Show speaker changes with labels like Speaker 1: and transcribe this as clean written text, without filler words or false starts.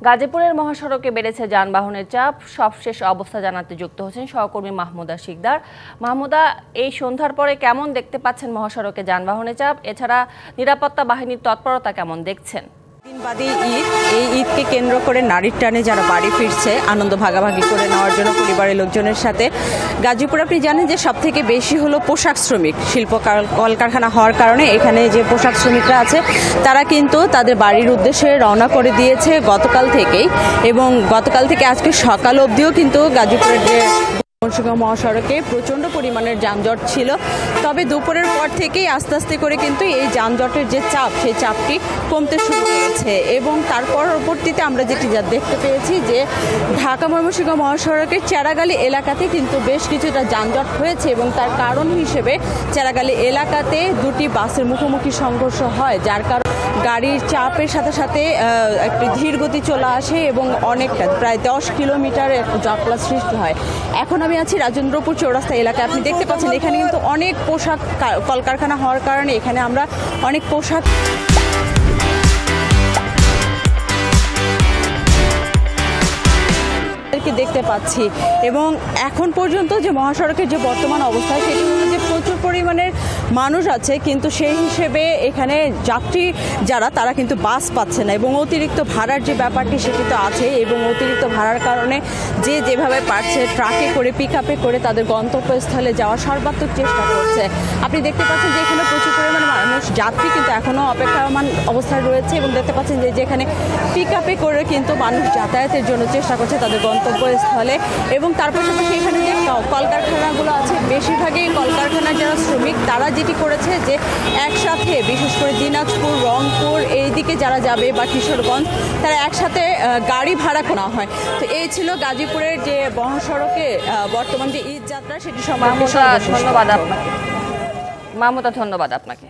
Speaker 1: গাজীপুরের মহাসড়কে বেড়েছে যানবাহনের চাপ। সবশেষ অবস্থা জানাতে যুক্ত হচ্ছেন সহকর্মী মাহমুদা শিকদার। মাহমুদা, এই সন্ধ্যার পরে কেমন দেখতে পাচ্ছেন মহাসড়কে যানবাহনের চাপ? এছাড়া নিরাপত্তা বাহিনীর তৎপরতা কেমন দেখছেন?
Speaker 2: দিনবাদী ঈদ, এই ঈদকে কেন্দ্র করে নারীর টানে যারা বাড়ি ফিরছে আনন্দ ভাগাভাগি করে নেওয়ার জন্য পরিবারের লোকজনের সাথে, গাজীপুর আপনি জানেন যে সব থেকে বেশি হলো পোশাক শ্রমিক। শিল্প কলকারখানা হওয়ার কারণে এখানে যে পোশাক শ্রমিকরা আছে তারা কিন্তু তাদের বাড়ির উদ্দেশ্যে রওনা করে দিয়েছে গতকাল থেকেই, এবং গতকাল থেকে আজকে সকাল অবধিও কিন্তু গাজীপুরের যে মহাসড়কে প্রচণ্ড পরিমাণের যানজট ছিল। তবে দুপুরের পর থেকেই আস্তে আস্তে করে কিন্তু এই যানজটের যে চাপ, সেই চাপটি কমতে শুরু করেছে। এবং তার পরবর্তীতে আমরা যেটি দেখতে পেয়েছি যে ঢাকা ময়মনসিংহ মহাসড়কের চেরাগালি এলাকাতে কিন্তু বেশ কিছুটা যানজট হয়েছে, এবং তার কারণ হিসেবে চেরাগালি এলাকাতে দুটি বাসের মুখোমুখি সংঘর্ষ হয়, যার কারণে গাড়ির চাপের সাথে সাথে একটি ধীর গতি চলে আসে এবং অনেকটা প্রায় 10 কিলোমিটারের জটলা সৃষ্টি হয়। এখন আমি আছি রাজেন্দ্রপুর চৌরাস্তা এলাকায়। আপনি দেখতে পাচ্ছেন এখানে কিন্তু অনেক পোশাক কলকারখানা হওয়ার কারণে এখানে আমরা অনেক পোশাক দেখতে পাচ্ছি। এবং এখন পর্যন্ত যে মহাসড়কের যে বর্তমান অবস্থা, সেটি হলো যে প্রচুর পরিমাণের মানুষ আছে, কিন্তু সেই হিসেবে এখানে যাত্রী যারা তারা কিন্তু বাস পাচ্ছে না, এবং অতিরিক্ত ভাড়ার যে ব্যাপারটি সেটি তো আছে। এবং অতিরিক্ত ভাড়ার কারণে যে যেভাবে পারছে ট্রাকে করে, পিক আপে করে তাদের গন্তব্যস্থলে যাওয়ার সর্বাত্মক চেষ্টা করছে। আপনি দেখতে পাচ্ছেন যে এখানে প্রচুর পরিমাণে মানুষ, যাত্রী কিন্তু এখনও অপেক্ষামান অবস্থায় রয়েছে, এবং দেখতে পাচ্ছেন যে যেখানে পিক আপে করে কিন্তু মানুষ যাতায়াতের জন্য চেষ্টা করছে তাদের গন্তব্যস্থলে। এবং তার পাশাপাশি এখানে যে কলকারখানাগুলো আছে, বেশিরভাগই কলকারখানার যারা শ্রমিক তারা যেটি করেছে যে একসাথে, বিশেষ করে দিনাজপুর, রংপুর এই দিকে যারা যাবে বা কিশোরগঞ্জ, তারা একসাথে গাড়ি ভাড়া করা হয়। তো এই ছিল গাজীপুরের যে মহাসড়কে বর্তমান যে ঈদ যাত্রা, সেটি সম্পর্কে
Speaker 1: ধন্যবাদ আপনাকে।